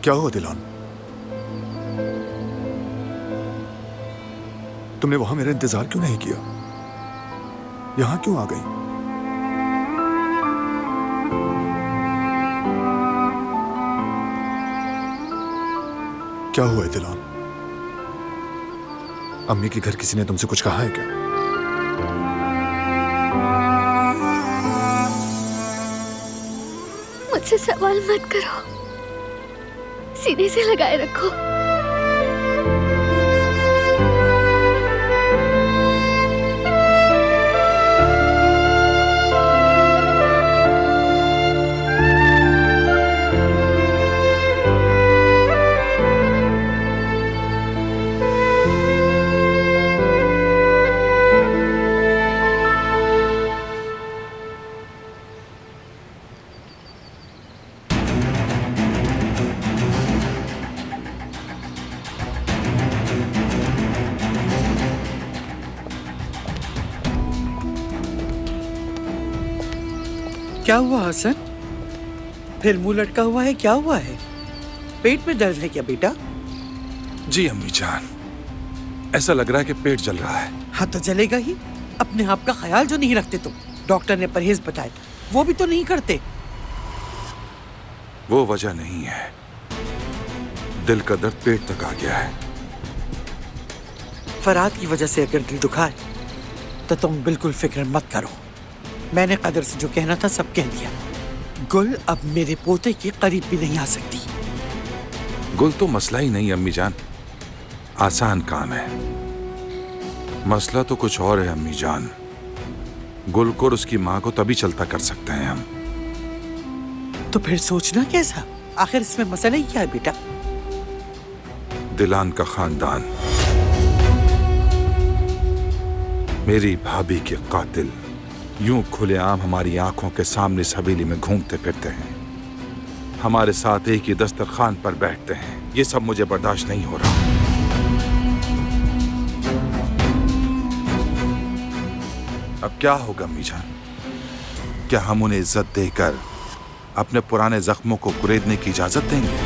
क्या हुआ दिलान? तुमने वहां मेरा इंतजार क्यों नहीं किया? यहां क्यों आ गई? क्या हुआ है दिलान? अम्मी के घर किसी ने तुमसे कुछ कहा है क्या? मुझसे सवाल मत करो, सीने से लगाए रखो। क्या हुआ हसन? फिर मुंह लटका हुआ है, क्या हुआ है? पेट में दर्द है क्या बेटा? जी अम्मी जान, ऐसा लग रहा है कि पेट जल रहा है। हाँ तो जलेगा ही। अपने आप का ख्याल जो नहीं रखते तुम। डॉक्टर ने परहेज बताया, वो भी तो नहीं करते। वो वजह नहीं है, दिल का दर्द पेट तक आ गया है। फराद की वजह से अगर दिल दुखा है तो तुम बिल्कुल फिक्र मत करो। मैंने कदर से जो कहना था सब कह दिया। गुल अब मेरे पोते के करीब भी नहीं आ सकती। गुल तो मसला ही नहीं अम्मी जान, आसान काम है। मसला तो कुछ और है अम्मी जान। गुल को और उसकी माँ को तभी चलता कर सकते हैं हम। तो फिर सोचना कैसा? आखिर इसमें मसला ही क्या है बेटा? दिलान का खानदान, मेरी भाभी के कातिल यूं खुलेआम हमारी आंखों के सामने इस हवेली में घूमते फिरते हैं, हमारे साथ एक ही दस्तरखान पर बैठते हैं। ये सब मुझे बर्दाश्त नहीं हो रहा। अब क्या होगा अम्मी जान? क्या हम उन्हें इज्जत देकर अपने पुराने जख्मों को कुरेदने की इजाजत देंगे?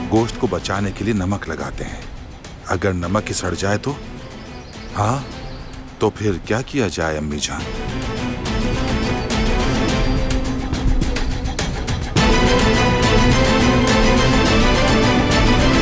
गोश्त को बचाने के लिए नमक लगाते हैं, अगर नमक ही सड़ जाए तो? हाँ, तो फिर क्या किया जाए अम्मी जान?